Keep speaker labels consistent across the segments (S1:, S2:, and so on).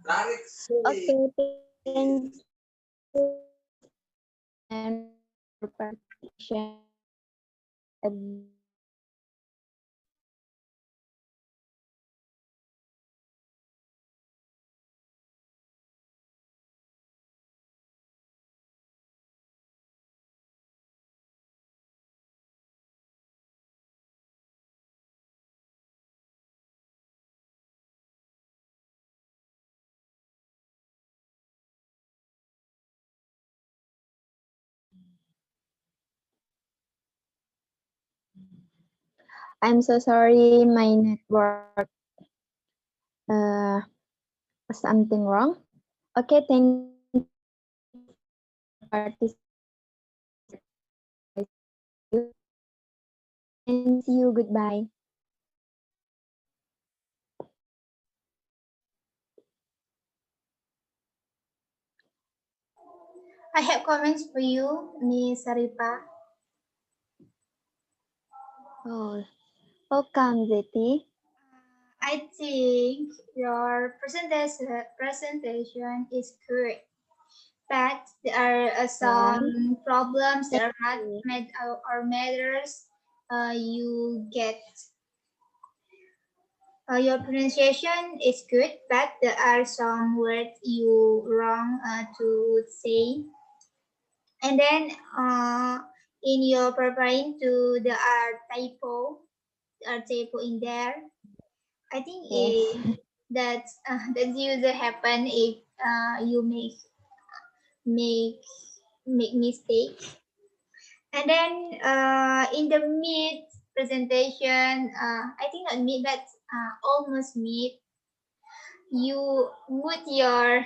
S1: Okay, thank you and for participation. I'm so sorry, my network uh, something wrong. Okay, thank you for participating. And see you. Goodbye.
S2: I have comments for you, Miss Saripa.
S1: Oh, welcome, Zeti.
S2: I think your presentation is good, but there are
S1: Yeah.
S2: some problems that
S1: Thank
S2: are not
S1: you.
S2: made or matters. You get your pronunciation is good, but there are some words you wrong to say. And then in your preparing to the typo in there. I think
S1: Yes.
S2: that's usually happen if you make make mistake. And then in the mid presentation, I think not mid, but almost mid, you put your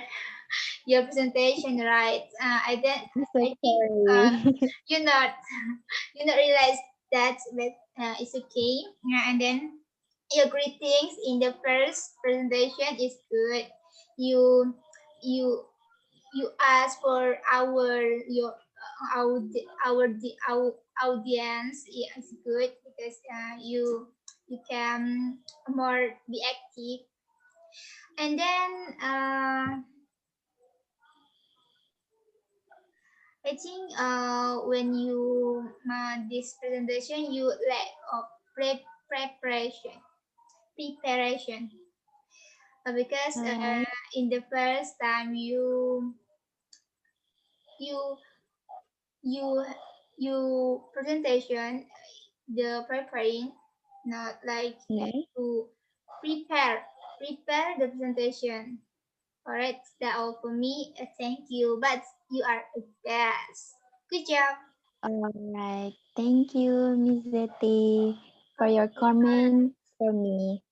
S2: presentation right.
S1: I'm so
S2: I think
S1: sorry.
S2: you not you not realize that, but it's okay. And then your greetings in the first presentation is good. You you you ask for our audience. Yeah, it's good because you can more be active. And then I think when you this presentation you lack of preparation preparation because
S1: Uh,
S2: in the first time you you you presentation the preparing not like
S1: yeah.
S2: to prepare prepare the presentation. All right, that all for me. Thank you, but you are a best. Good job.
S1: All right. Thank you, Miss Zeti, for your
S2: Okay.
S1: comment for me.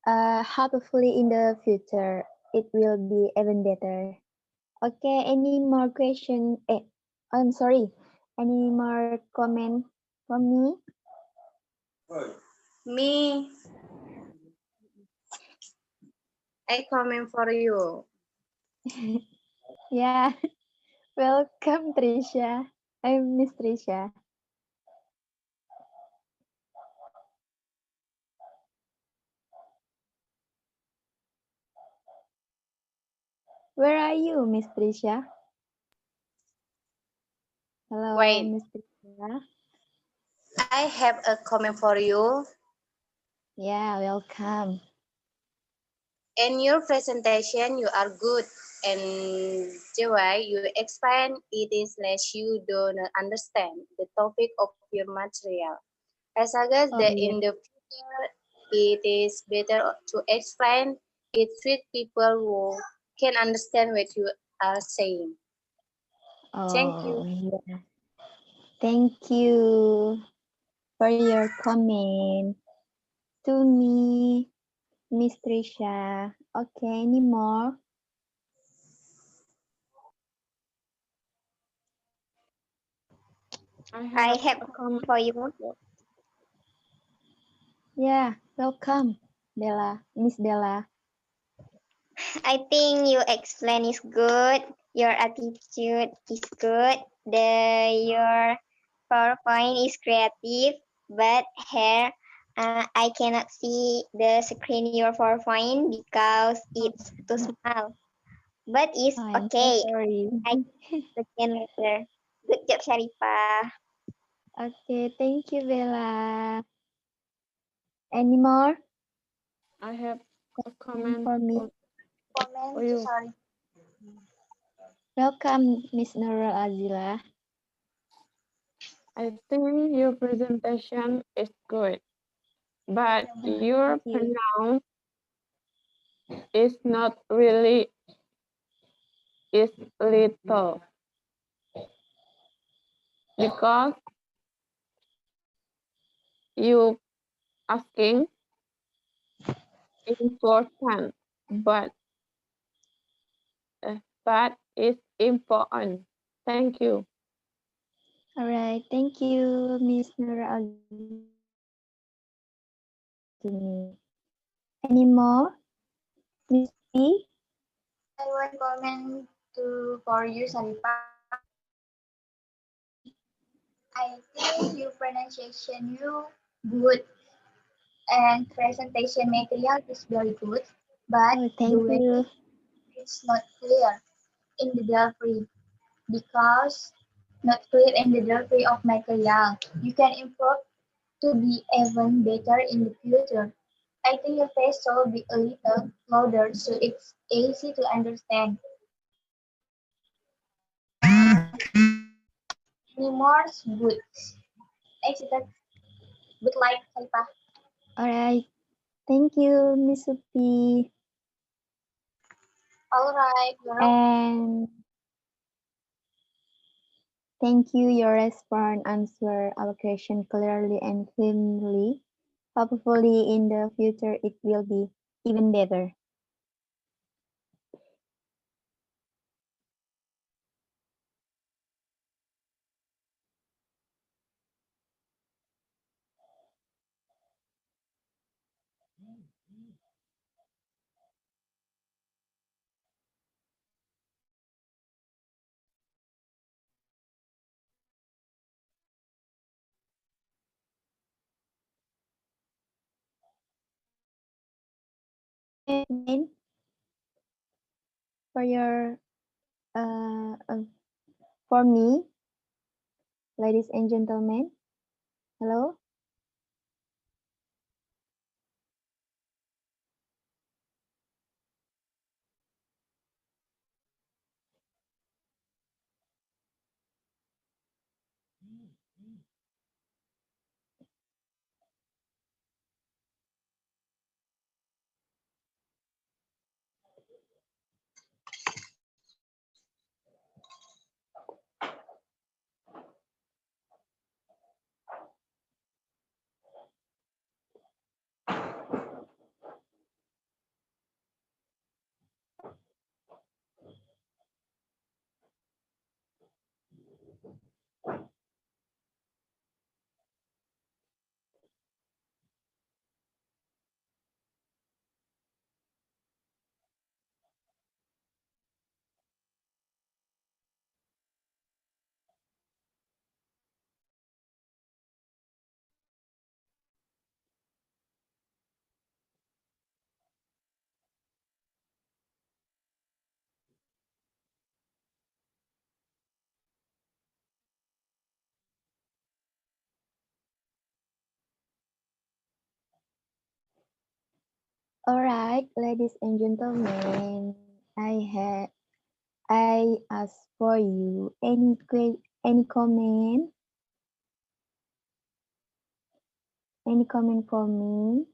S1: Hopefully in the future it will be even better. Okay, any more question? I'm sorry. Any more comment from me?
S3: Me, I comment for you.
S1: Yeah, welcome Trisha. I'm Miss Trisha. Where are you, Miss Trisha? Hello,
S3: Wait,
S1: Miss Trisha.
S3: I have a comment for you.
S1: Yeah, welcome.
S3: In your presentation, you are good, and the way you explain it is less you don't understand the topic of your material. As I guess
S1: Oh
S3: that
S1: yeah.
S3: in the future, it is better to explain it with people who can understand what you are saying. Thank
S1: Oh
S3: you.
S1: yeah. Thank you for your comment to me, Miss Trisha. Okay, any more?
S4: I have a comment for you.
S1: Yeah, welcome, Bella, Miss Bella.
S4: I think your explain is good. Your attitude is good. Your PowerPoint is creative, but here I cannot see the screen your PowerPoint because it's too small. But it's
S1: Oh, I'm so
S4: okay.
S1: sorry.
S4: I can later. Good job, Sharifah.
S1: Okay, thank you, Bella. Any more
S5: I have a
S1: comment
S5: comment
S1: for me?
S5: for you.
S1: Welcome, Miss Nurul Azila.
S5: I think your presentation is good, but your
S1: Thank you.
S5: pronoun is not really, is little, because you asking important, but it's important. Thank you.
S1: All right, thank you, Miss Nurul Azila, for explaining to me. Any more, Miss P?
S2: I want comment for you, Saripa. I think your pronunciation you good and presentation material is very good, but
S1: Oh,
S2: the
S1: thank
S2: way
S1: you.
S2: it's not clear in the delivery because not clear in the delivery of material. You can improve to be even better in the future. I think your face should be a little louder so it's easy to understand. Any more good. Excited, good like Saipa.
S1: All right, thank you, Miss Supi.
S2: All right, you're
S1: And thank you. Your response answer our question clearly and cleanly. Hopefully, in the future, it will be even better. Again, for your for me, ladies and gentlemen, hello. All right, ladies and gentlemen, I ask for you any comment for me?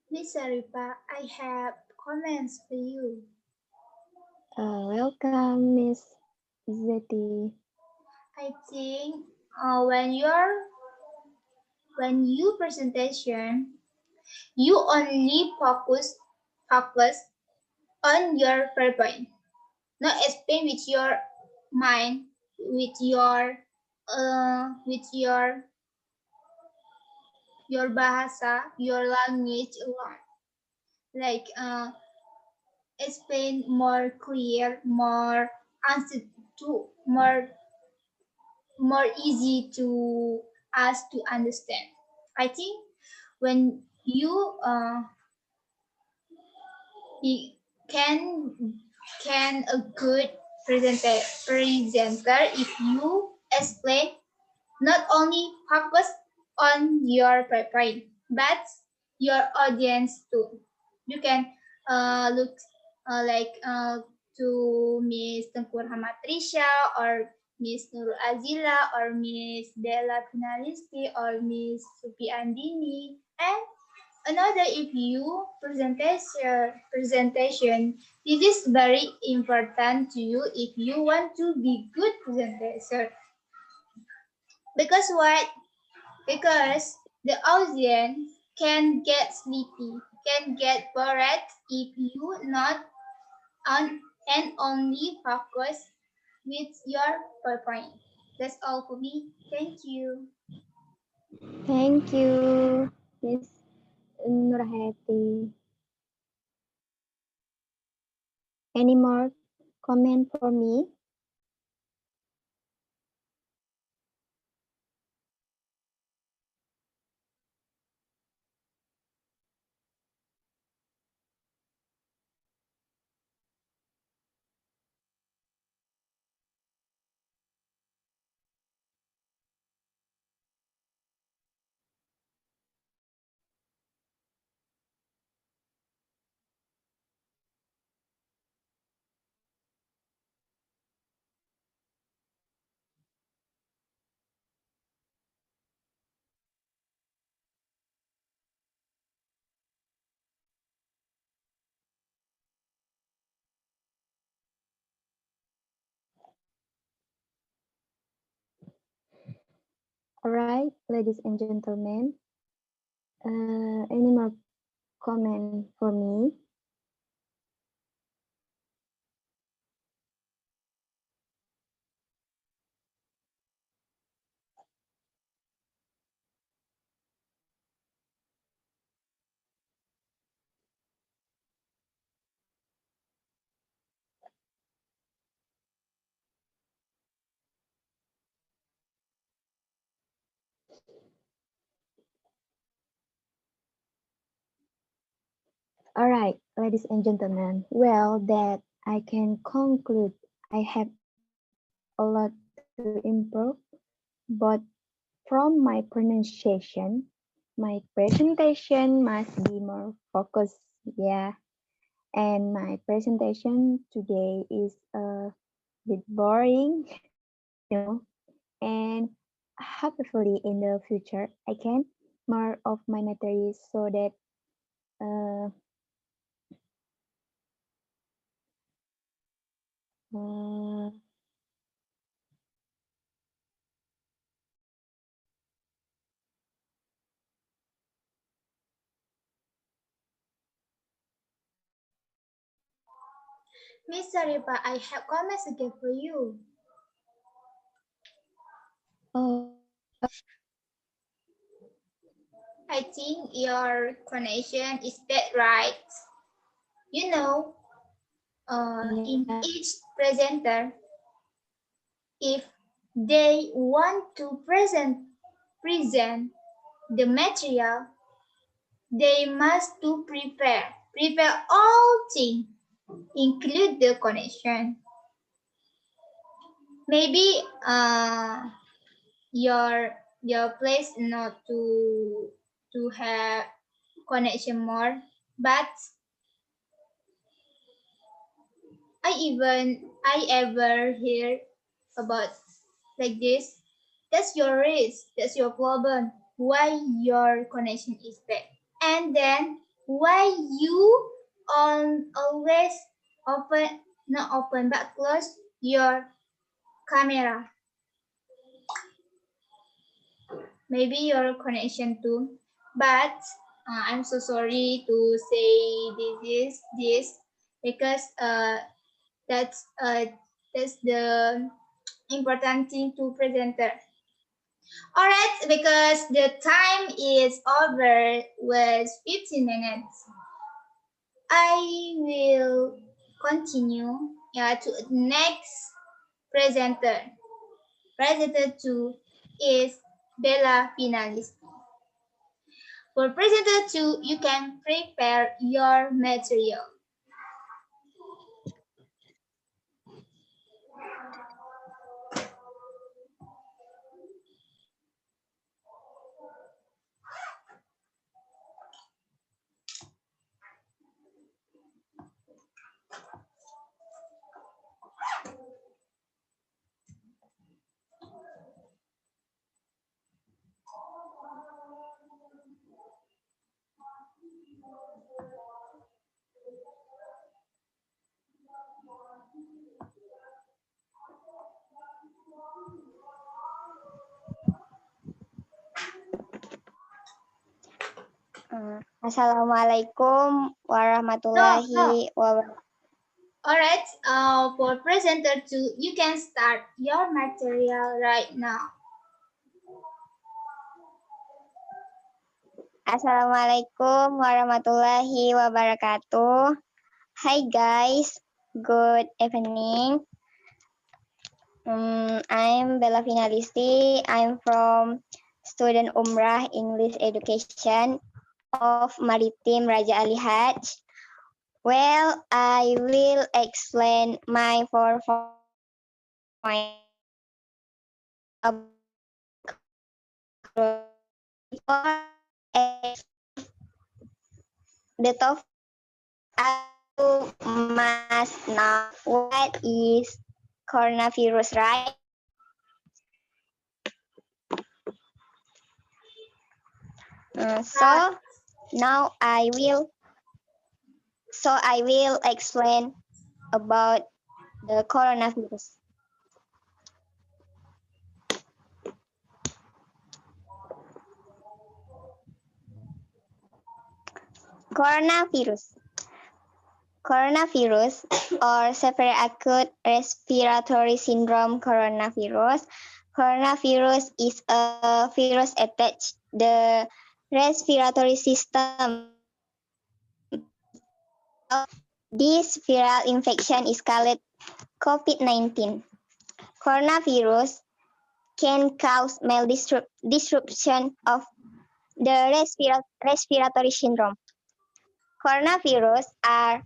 S2: Miss Saripa, I have comments for you.
S1: Welcome, Miss Zeti.
S2: I think when you presentation, you only focus on your PowerPoint, not explain with your mind, with your bahasa, your language a lot. Like explain more clear, more answer to more easy to us to understand. I think when you can a good presenter if you explain not only focus on your PowerPoint but your audience too. You can look like to Miss Tengku Rahmat Trisha or Miss Nurul Azila or Miss Della Finalisti or Miss Supi Andini and another if you presentation this is very important to you if you want to be good presenter because what because the audience can get sleepy, can get bored if you not on and only focus with your PowerPoint. That's all for me. Thank you.
S1: Thank you, Miss Nurhayati. Any more comment for me? All right, ladies and gentlemen. Any more comment for me? All right, ladies and gentlemen. Well, that I can conclude I have a lot to improve, but from my pronunciation, my presentation must be more focused. Yeah, and my presentation today is a bit boring, you know. And hopefully in the future, I can more of my materials so that uh, uh,
S2: Miss Saripa, I have comments again for you.
S1: oh,
S2: I think your connection is that right. You know, in
S1: yeah,
S2: each presenter, if they want to present the material, they must to prepare all things, include the connection. Maybe your place not to have connection more, but I ever hear about like this. That's your risk. That's your problem. Why your connection is bad. And then why you always open, not open, but close your camera? Maybe your connection too. But I'm so sorry to say this because that's the important thing to presenter. All right, because the time is over with 15 minutes. I will continue to next presenter. Presenter 2 is Bella Finalist. For presenter 2, you can prepare your material.
S4: Assalamualaikum
S2: No,
S4: warahmatullahi wabarakatuh.
S2: All right, for presenter 2, you can start your material right now.
S4: Assalamualaikum warahmatullahi wabarakatuh. Hi guys, good evening. I'm Bella Finalisti. I'm from student Umrah English Education of Maritim Raja Ali Haj. Well, I will explain my PowerPoint about the topic. You must know what is coronavirus, right? So now I will explain about the coronavirus. Coronavirus or severe acute respiratory syndrome coronavirus. Coronavirus is a virus attached the respiratory system. This viral infection is called COVID-19. Coronavirus can cause mild disruption of the respiratory syndrome. Coronavirus are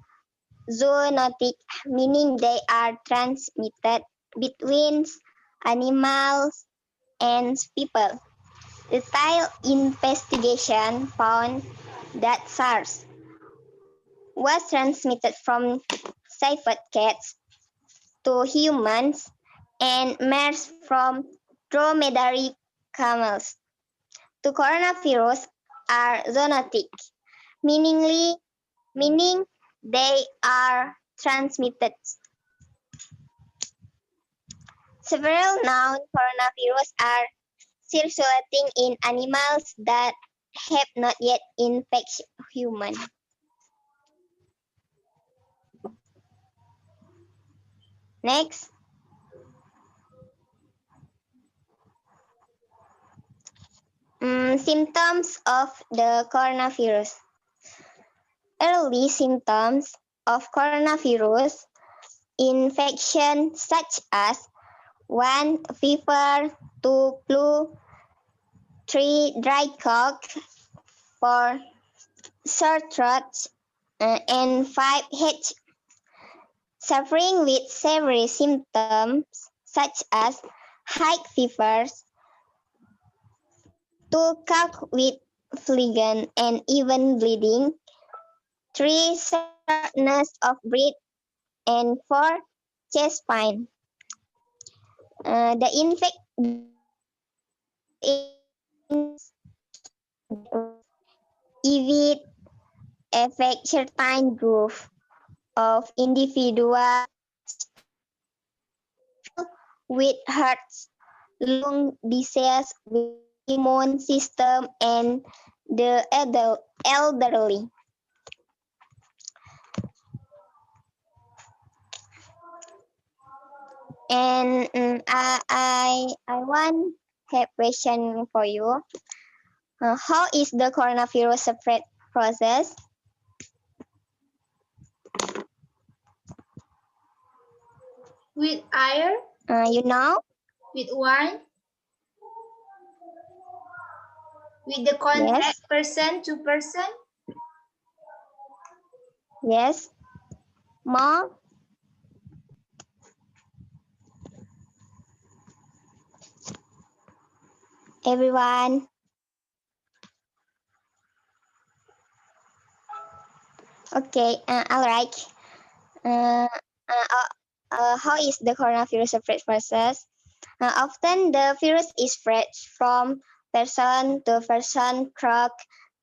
S4: zoonotic, meaning they are transmitted between animals and people. Detailed investigation found that SARS was transmitted from civet cats to humans and MERS from dromedary camels. The coronavirus are zoonotic, meaning they are transmitted. Several known coronavirus are circulating in animals that have not yet infected humans. Next. Symptoms of the coronavirus. Early symptoms of coronavirus infection such as 1. Fever, 2. Flu, 3. Dry cough, 4. Sore throat, and 5. Headache. Suffering with severe symptoms such as high fevers, 2. Cough with phlegm and even bleeding, 3. Shortness of breath, and 4. Chest pain. The evade affect certain group of individuals with heart, lung disease, with immune system, and the elderly. And I want have question for you. How is the coronavirus spread process?
S2: With air,
S4: You know?
S2: with wine, with the contact
S4: Yes.
S2: person to person,
S4: Yes. More? Everyone? Okay, all right. How is the coronavirus spread process? Often the virus is spread from person to person through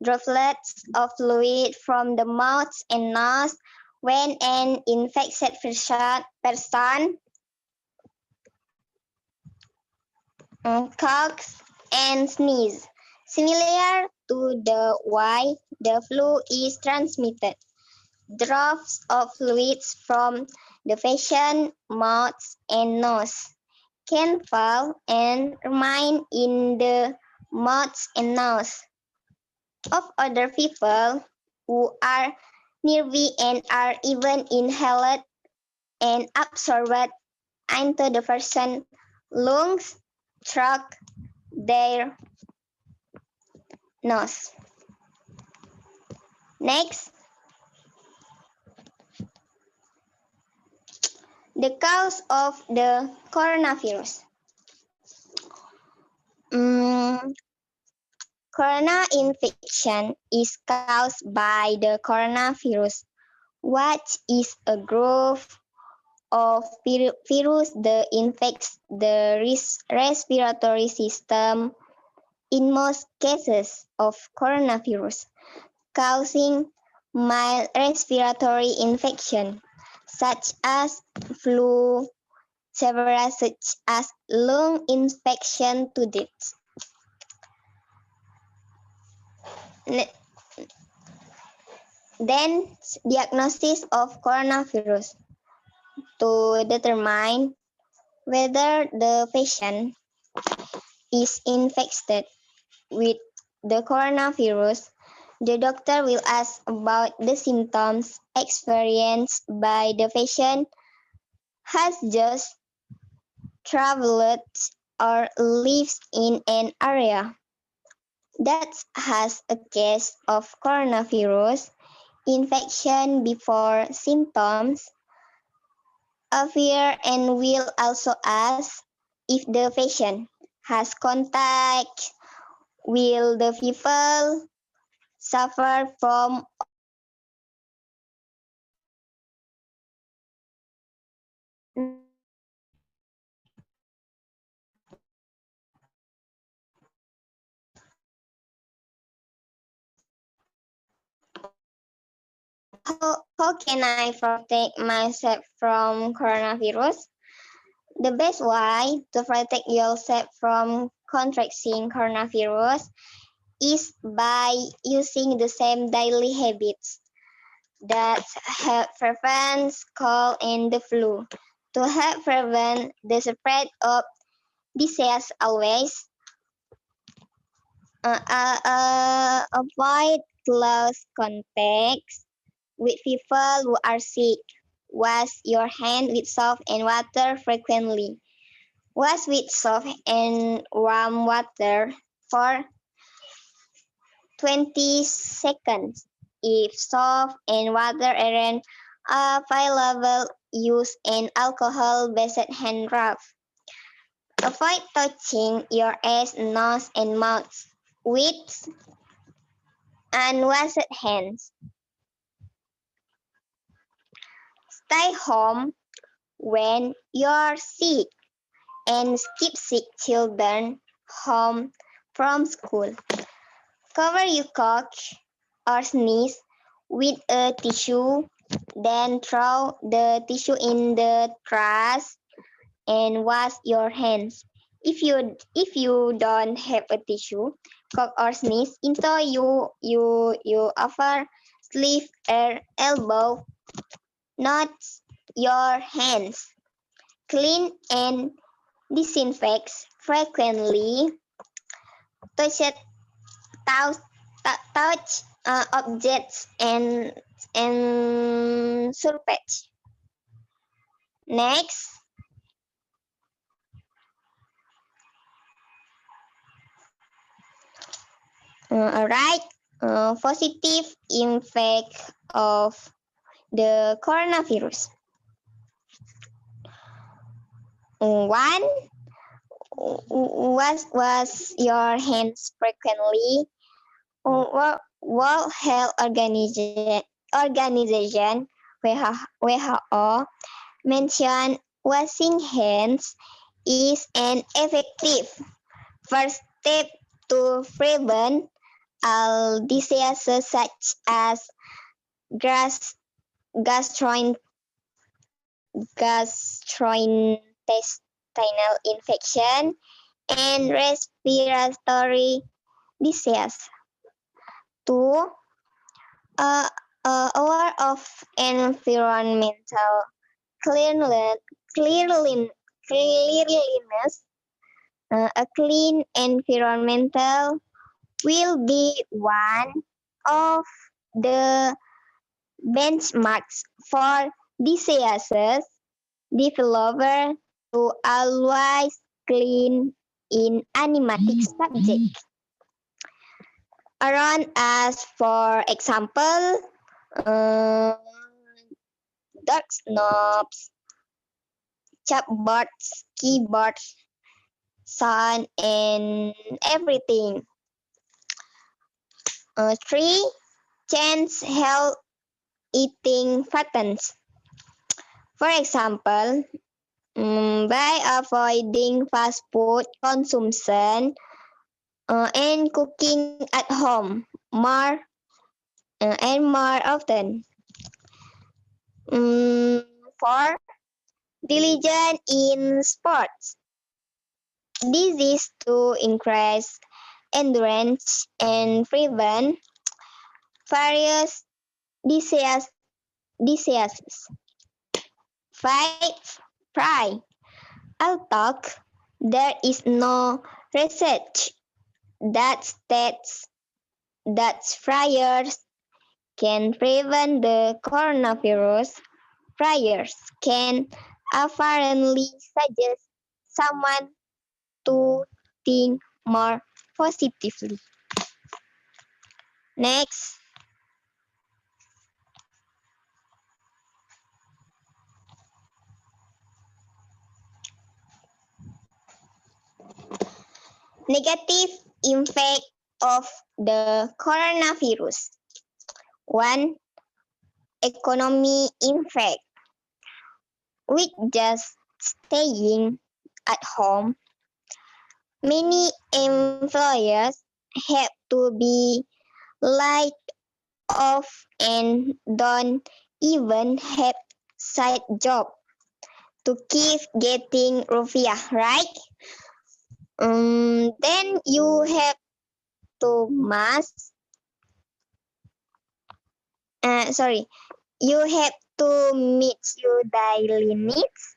S4: droplets of fluid from the mouth and nose when an infected person coughs and sneezes. Similar to the way the flu is transmitted, drops of fluids from the patient mouth and nose can fall and remain in the mouth and nose of other people who are nearby and are even inhaled and absorbed into the person's lungs through their nose. Next, the cause of the coronavirus. Corona infection is caused by the coronavirus, which is a group of virus that infects the respiratory system in most cases of coronavirus, causing mild respiratory infection, such as flu, several such as lung infection to death. Then, diagnosis of coronavirus to determine whether the patient is infected with the coronavirus. The doctor will ask about the symptoms experienced by the patient has just traveled or lives in an area that has a case of coronavirus infection before symptoms appear and will also ask if the patient has contact with the people suffer from how can I protect myself from coronavirus? The best way to protect yourself from contracting coronavirus is by using the same daily habits that help prevent cold and the flu. To help prevent the spread of disease, always avoid close contacts with people who are sick. Wash your hands with soap and water frequently. Wash with soap and warm water for 20 seconds. If soap and water aren't available, use an alcohol-based hand rub. Avoid touching your eyes, nose, and mouth with unwashed hands. Stay home when you're sick and keep sick children home from school. Cover your cough or sneeze with a tissue, then throw the tissue in the trash and wash your hands. If you don't have a tissue, cough or sneeze into you over sleeve or elbow, not your hands. Clean and disinfect frequently. Touch objects and surface. Next, alright, positive impact of the coronavirus. One, wash your hands frequently. World Health Organization WHO mentioned washing hands is an effective first step to prevent all diseases such as gastrointestinal infection and respiratory disease. Two, aware of environmental cleanliness. A clean environmental will be one of the benchmarks for diseases developed to always clean in animatic subjects. Around us, for example, dark knobs, chopboards, keyboards, sun, and everything. Three, change health eating patterns. For example, by avoiding fast food consumption and cooking at home more often. Four, diligence in sports. This is to increase endurance and prevent various diseases. Five, pride. Although there is no research that states that friars can prevent the coronavirus, friars can apparently suggest someone to think more positively. Next. Negative impact of the coronavirus. One, economy impact. With just staying at home, many employers have to be laid off and don't even have side job to keep getting rupiah, right? Then you have to you have to meet your daily needs